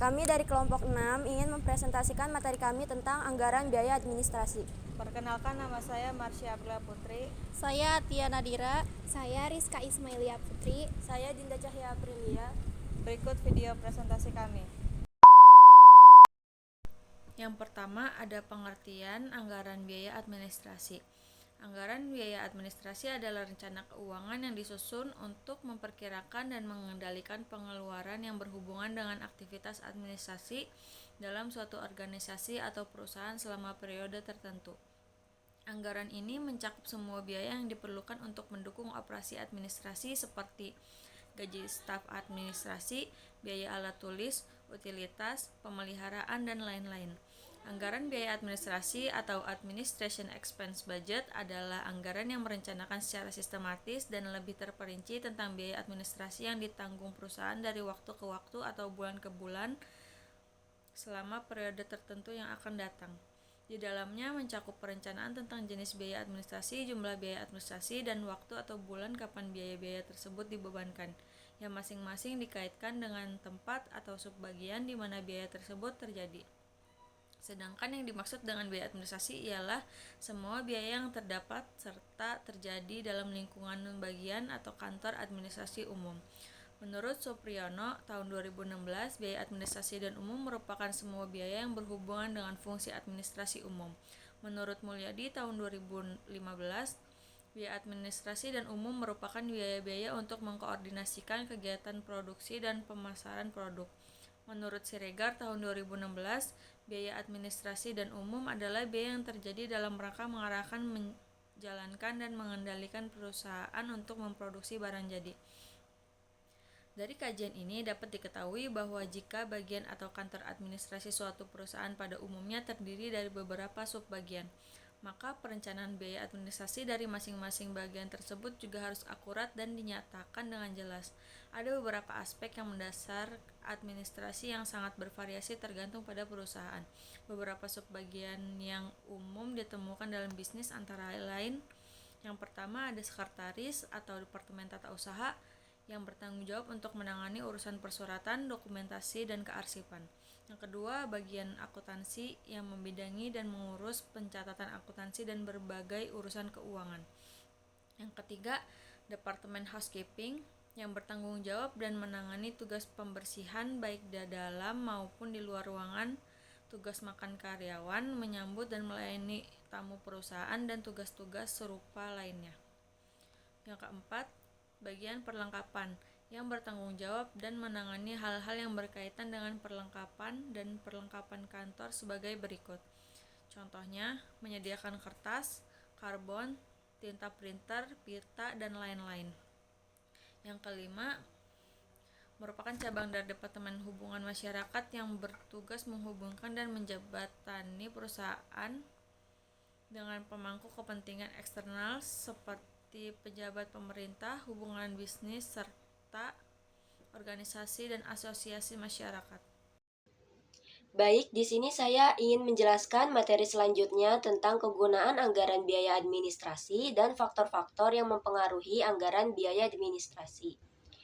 Kami dari kelompok 6 ingin mempresentasikan materi kami tentang anggaran biaya administrasi. Perkenalkan, nama saya Marsya Aprila Putri. Saya Tia Nadira. Saya Rizka Ismailia Putri. Saya Dinda Cahya Aprilia. Berikut video presentasi kami. Yang pertama ada pengertian anggaran biaya administrasi. Anggaran biaya administrasi adalah rencana keuangan yang disusun untuk memperkirakan dan mengendalikan pengeluaran yang berhubungan dengan aktivitas administrasi dalam suatu organisasi atau perusahaan selama periode tertentu. Anggaran ini mencakup semua biaya yang diperlukan untuk mendukung operasi administrasi seperti gaji staf administrasi, biaya alat tulis, utilitas, pemeliharaan, dan lain-lain. Anggaran biaya administrasi atau Administration Expense Budget adalah anggaran yang merencanakan secara sistematis dan lebih terperinci tentang biaya administrasi yang ditanggung perusahaan dari waktu ke waktu atau bulan ke bulan selama periode tertentu yang akan datang. Di dalamnya mencakup perencanaan tentang jenis biaya administrasi, jumlah biaya administrasi, dan waktu atau bulan kapan biaya-biaya tersebut dibebankan, yang masing-masing dikaitkan dengan tempat atau subbagian di mana biaya tersebut terjadi. Sedangkan yang dimaksud dengan biaya administrasi ialah semua biaya yang terdapat serta terjadi dalam lingkungan bagian atau kantor administrasi umum. Menurut Supriyono, tahun 2016, biaya administrasi dan umum merupakan semua biaya yang berhubungan dengan fungsi administrasi umum. Menurut Mulyadi, tahun 2015, biaya administrasi dan umum merupakan biaya-biaya untuk mengkoordinasikan kegiatan produksi dan pemasaran produk. Menurut Siregar, tahun 2016, biaya administrasi dan umum adalah biaya yang terjadi dalam rangka mengarahkan, menjalankan, dan mengendalikan perusahaan untuk memproduksi barang jadi. Dari kajian ini dapat diketahui bahwa jika bagian atau kantor administrasi suatu perusahaan pada umumnya terdiri dari beberapa subbagian, maka perencanaan biaya administrasi dari masing-masing bagian tersebut juga harus akurat dan dinyatakan dengan jelas. Ada beberapa aspek yang mendasar administrasi yang sangat bervariasi tergantung pada perusahaan. Beberapa subbagian yang umum ditemukan dalam bisnis antara lain, yang pertama ada sekretaris atau departemen tata usaha, yang bertanggung jawab untuk menangani urusan persuratan, dokumentasi, dan kearsipan. Yang kedua, bagian akuntansi yang membidangi dan mengurus pencatatan akuntansi dan berbagai urusan keuangan. Yang ketiga, departemen housekeeping yang bertanggung jawab dan menangani tugas pembersihan baik di dalam maupun di luar ruangan, tugas makan karyawan, menyambut dan melayani tamu perusahaan, dan tugas-tugas serupa lainnya. Yang keempat, bagian perlengkapan yang bertanggung jawab dan menangani hal-hal yang berkaitan dengan perlengkapan dan perlengkapan kantor sebagai berikut. Contohnya, menyediakan kertas, karbon, tinta printer, pita, dan lain-lain. Yang kelima, merupakan cabang dari Departemen Hubungan Masyarakat yang bertugas menghubungkan dan menjembatani perusahaan dengan pemangku kepentingan eksternal seperti pejabat pemerintah, hubungan bisnis, serta organisasi dan asosiasi masyarakat. Baik, di sini saya ingin menjelaskan materi selanjutnya tentang kegunaan anggaran biaya administrasi dan faktor-faktor yang mempengaruhi anggaran biaya administrasi.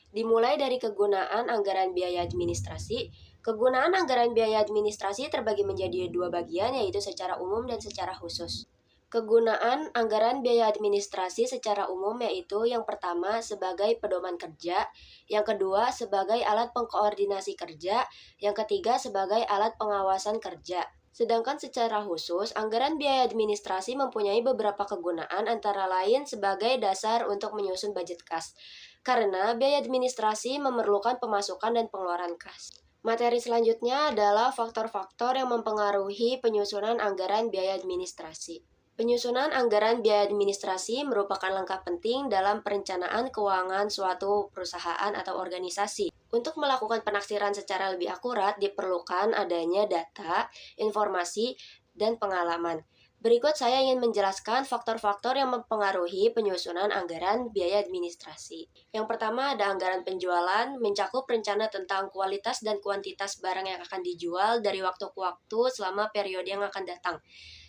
Dimulai dari kegunaan anggaran biaya administrasi. Kegunaan anggaran biaya administrasi terbagi menjadi dua bagian, yaitu secara umum dan secara khusus. Kegunaan anggaran biaya administrasi secara umum yaitu yang pertama sebagai pedoman kerja, yang kedua sebagai alat pengkoordinasi kerja, yang ketiga sebagai alat pengawasan kerja. Sedangkan secara khusus, anggaran biaya administrasi mempunyai beberapa kegunaan antara lain sebagai dasar untuk menyusun budget kas, karena biaya administrasi memerlukan pemasukan dan pengeluaran kas. Materi selanjutnya adalah faktor-faktor yang mempengaruhi penyusunan anggaran biaya administrasi. Penyusunan anggaran biaya administrasi merupakan langkah penting dalam perencanaan keuangan suatu perusahaan atau organisasi. Untuk melakukan penaksiran secara lebih akurat, diperlukan adanya data, informasi, dan pengalaman. Berikut saya ingin menjelaskan faktor-faktor yang mempengaruhi penyusunan anggaran biaya administrasi. Yang pertama ada anggaran penjualan, mencakup rencana tentang kualitas dan kuantitas barang yang akan dijual dari waktu ke waktu selama periode yang akan datang.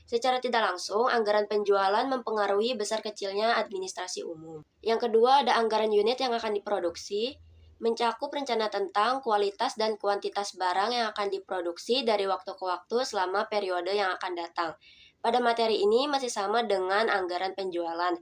Secara tidak langsung, anggaran penjualan mempengaruhi besar kecilnya administrasi umum. Yang kedua, ada anggaran unit yang akan diproduksi. mencakup rencana tentang kualitas dan kuantitas barang yang akan diproduksi dari waktu ke waktu selama periode yang akan datang. Pada materi ini masih sama dengan anggaran penjualan.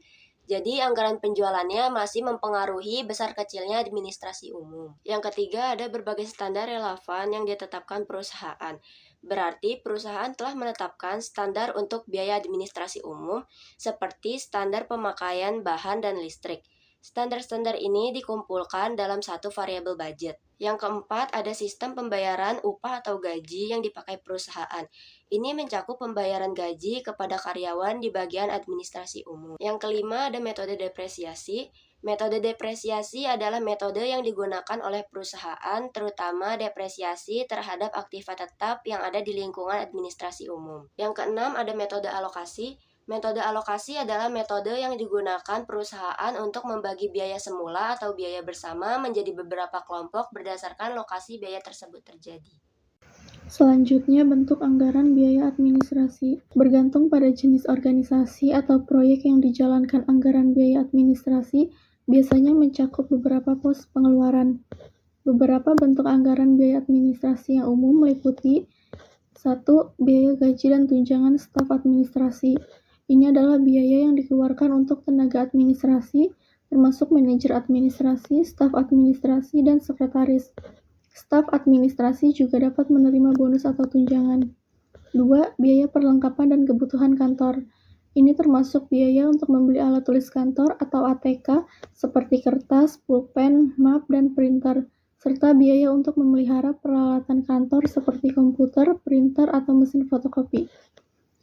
Jadi anggaran penjualannya masih mempengaruhi besar kecilnya administrasi umum. Yang ketiga ada berbagai standar relevan yang ditetapkan perusahaan. Berarti perusahaan telah menetapkan standar untuk biaya administrasi umum seperti standar pemakaian bahan dan listrik. Standar-standar ini dikumpulkan dalam satu variabel budget. Yang keempat, ada sistem pembayaran upah atau gaji yang dipakai perusahaan. Ini mencakup pembayaran gaji kepada karyawan di bagian administrasi umum. Yang kelima, ada metode depresiasi. Metode depresiasi adalah metode yang digunakan oleh perusahaan, terutama depresiasi terhadap aktiva tetap yang ada di lingkungan administrasi umum. Yang keenam, ada metode alokasi. Metode alokasi adalah metode yang digunakan perusahaan untuk membagi biaya semula atau biaya bersama menjadi beberapa kelompok berdasarkan lokasi biaya tersebut terjadi. Selanjutnya, bentuk anggaran biaya administrasi. Bergantung pada jenis organisasi atau proyek yang dijalankan, anggaran biaya administrasi biasanya mencakup beberapa pos pengeluaran. Beberapa bentuk anggaran biaya administrasi yang umum meliputi 1. Biaya gaji dan tunjangan staf administrasi. Ini adalah biaya yang dikeluarkan untuk tenaga administrasi, termasuk manajer administrasi, staf administrasi, dan sekretaris. Staf administrasi juga dapat menerima bonus atau tunjangan. 2. Biaya perlengkapan dan kebutuhan kantor. Ini termasuk biaya untuk membeli alat tulis kantor atau ATK seperti kertas, pulpen, map, dan printer, serta biaya untuk memelihara peralatan kantor seperti komputer, printer, atau mesin fotokopi.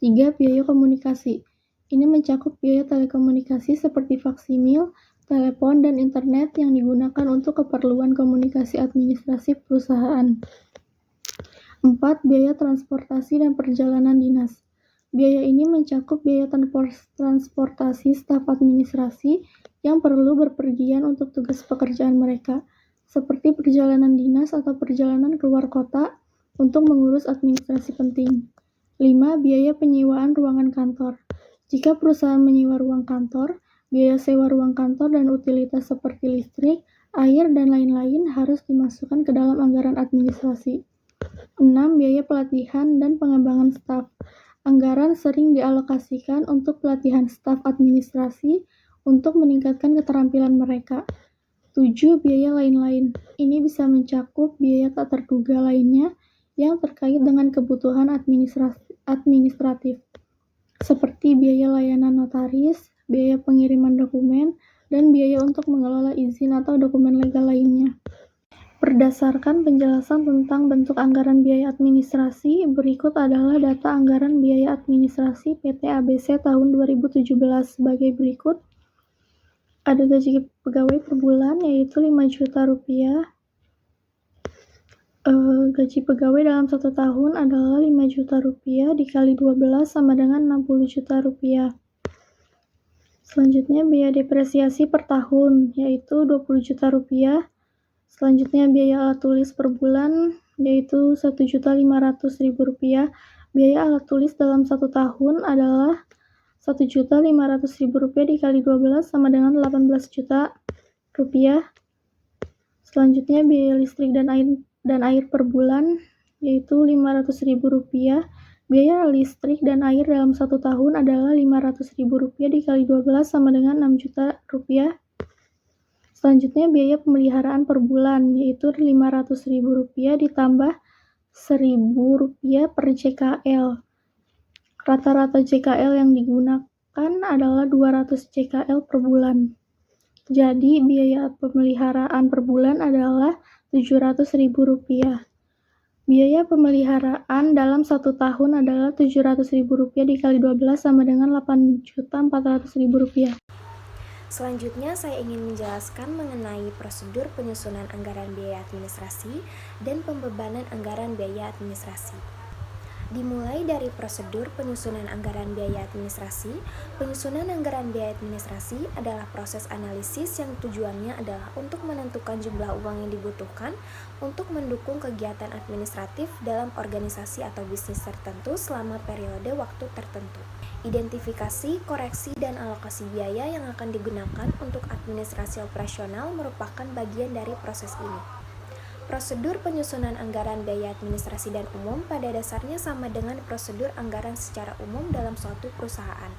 3. Biaya komunikasi. Ini mencakup biaya telekomunikasi seperti faksimil, telepon, dan internet yang digunakan untuk keperluan komunikasi administrasi perusahaan. 4. Biaya transportasi dan perjalanan dinas. Biaya ini mencakup biaya transportasi staf administrasi yang perlu berpergian untuk tugas pekerjaan mereka, seperti perjalanan dinas atau perjalanan keluar kota untuk mengurus administrasi penting. 5. Biaya penyewaan ruangan kantor. Jika perusahaan menyewa ruang kantor, biaya sewa ruang kantor dan utilitas seperti listrik, air, dan lain-lain harus dimasukkan ke dalam anggaran administrasi. 6. Biaya pelatihan dan pengembangan staf. Anggaran sering dialokasikan untuk pelatihan staf administrasi untuk meningkatkan keterampilan mereka. 7. Biaya lain-lain. Ini bisa mencakup biaya tak terduga lainnya yang terkait dengan kebutuhan administratif, seperti biaya layanan notaris, biaya pengiriman dokumen, dan biaya untuk mengelola izin atau dokumen legal lainnya. Berdasarkan penjelasan tentang bentuk anggaran biaya administrasi, berikut adalah data anggaran biaya administrasi PT ABC tahun 2017 sebagai berikut. Ada gaji pegawai per bulan yaitu Rp5 juta. Gaji pegawai dalam 1 tahun adalah Rp5 juta dikali 12 sama dengan Rp60 juta. Selanjutnya biaya depresiasi per tahun yaitu Rp20 juta. Selanjutnya biaya alat tulis per bulan yaitu Rp1.500.000. Biaya alat tulis dalam 1 tahun adalah Rp1.500.000 dikali 12 sama dengan Rp18 juta. Selanjutnya biaya listrik dan air per bulan yaitu Rp500.000. Biaya listrik dan air dalam 1 tahun adalah Rp500.000 dikali 12 sama dengan Rp6 juta. Selanjutnya biaya pemeliharaan per bulan yaitu Rp500.000 ditambah Rp1.000 per JKL. Rata-rata JKL yang digunakan adalah 200 JKL per bulan. Jadi biaya pemeliharaan per bulan adalah Rp700.000. Biaya pemeliharaan dalam 1 tahun adalah Rp700.000 dikali 12 sama dengan Rp8.400.000. Selanjutnya saya ingin menjelaskan mengenai prosedur penyusunan anggaran biaya administrasi dan pembebanan anggaran biaya administrasi. Dimulai dari prosedur penyusunan anggaran biaya administrasi. Penyusunan anggaran biaya administrasi adalah proses analisis yang tujuannya adalah untuk menentukan jumlah uang yang dibutuhkan untuk mendukung kegiatan administratif dalam organisasi atau bisnis tertentu selama periode waktu tertentu. Identifikasi, koreksi, dan alokasi biaya yang akan digunakan untuk administrasi operasional merupakan bagian dari proses ini. Prosedur penyusunan anggaran biaya administrasi dan umum pada dasarnya sama dengan prosedur anggaran secara umum dalam suatu perusahaan.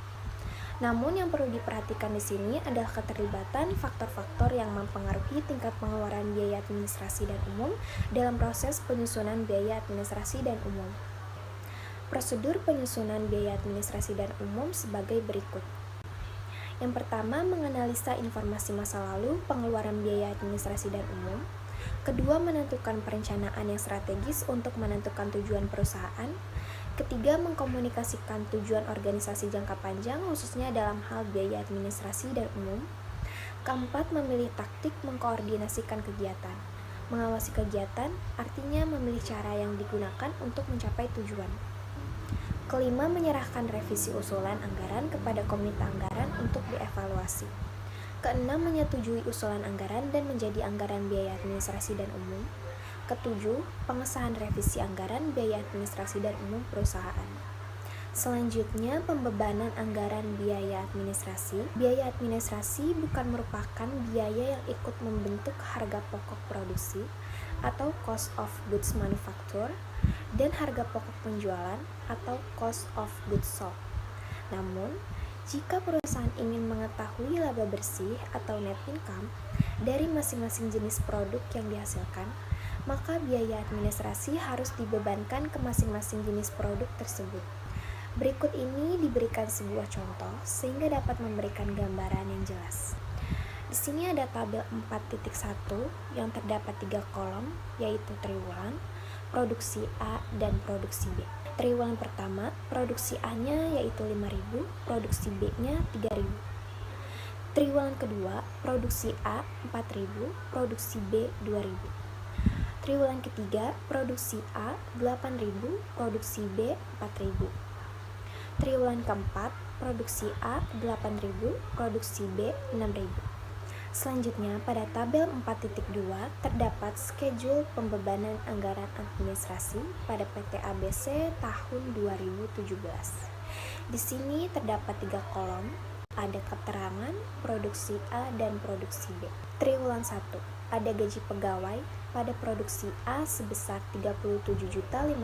Namun yang perlu diperhatikan di sini adalah keterlibatan faktor-faktor yang mempengaruhi tingkat pengeluaran biaya administrasi dan umum dalam proses penyusunan biaya administrasi dan umum. Prosedur penyusunan biaya administrasi dan umum sebagai berikut. Yang pertama, menganalisa informasi masa lalu pengeluaran biaya administrasi dan umum. Kedua, menentukan perencanaan yang strategis untuk menentukan tujuan perusahaan. Ketiga, mengkomunikasikan tujuan organisasi jangka panjang khususnya dalam hal biaya administrasi dan umum. Keempat, memilih taktik mengkoordinasikan kegiatan. Mengawasi kegiatan artinya memilih cara yang digunakan untuk mencapai tujuan. Kelima, menyerahkan revisi usulan anggaran kepada komite anggaran untuk dievaluasi. Keenam, menyetujui usulan anggaran dan menjadi anggaran biaya administrasi dan umum. Ketujuh, pengesahan revisi anggaran biaya administrasi dan umum perusahaan. Selanjutnya, pembebanan anggaran biaya administrasi. Biaya administrasi bukan merupakan biaya yang ikut membentuk harga pokok produksi atau cost of goods manufacture dan harga pokok penjualan atau cost of goods sold. Namun, jika perusahaan ingin mengetahui laba bersih atau net income dari masing-masing jenis produk yang dihasilkan, maka biaya administrasi harus dibebankan ke masing-masing jenis produk tersebut. Berikut ini diberikan sebuah contoh sehingga dapat memberikan gambaran yang jelas. Di sini ada tabel 4.1 yang terdapat 3 kolom, yaitu triwulan, produksi A, dan produksi B. Triwulan pertama, produksi A-nya yaitu 5.000, produksi B-nya 3.000. Triwulan kedua, produksi A 4.000, produksi B 2.000. Triwulan ketiga, produksi A 8.000, produksi B 4.000. Triwulan keempat, produksi A 8.000, produksi B 6.000. Selanjutnya, pada tabel 4.2 terdapat schedule pembebanan anggaran administrasi pada PT ABC tahun 2017. Di sini terdapat 3 kolom, ada keterangan, produksi A dan produksi B. Triwulan 1, ada gaji pegawai pada produksi A sebesar 37.500.000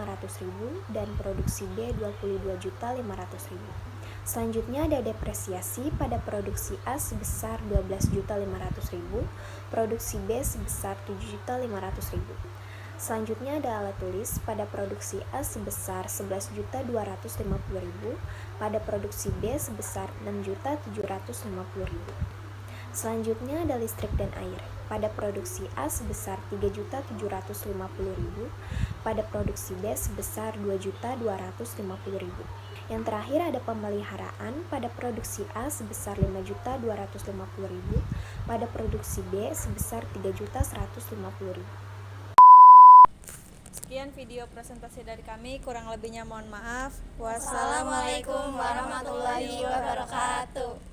dan produksi B 22.500.000. Selanjutnya ada depresiasi pada produksi A sebesar 12.500.000, produksi B sebesar 7.500.000. Selanjutnya ada alat tulis pada produksi A sebesar 11.250.000, pada produksi B sebesar 6.750.000. Selanjutnya ada listrik dan air pada produksi A sebesar 3.750.000, pada produksi B sebesar 2.250.000. Yang terakhir ada pemeliharaan pada produksi A sebesar 5.250.000, pada produksi B sebesar 3.150.000. Sekian video presentasi dari kami, kurang lebihnya mohon maaf. Wassalamualaikum warahmatullahi wabarakatuh.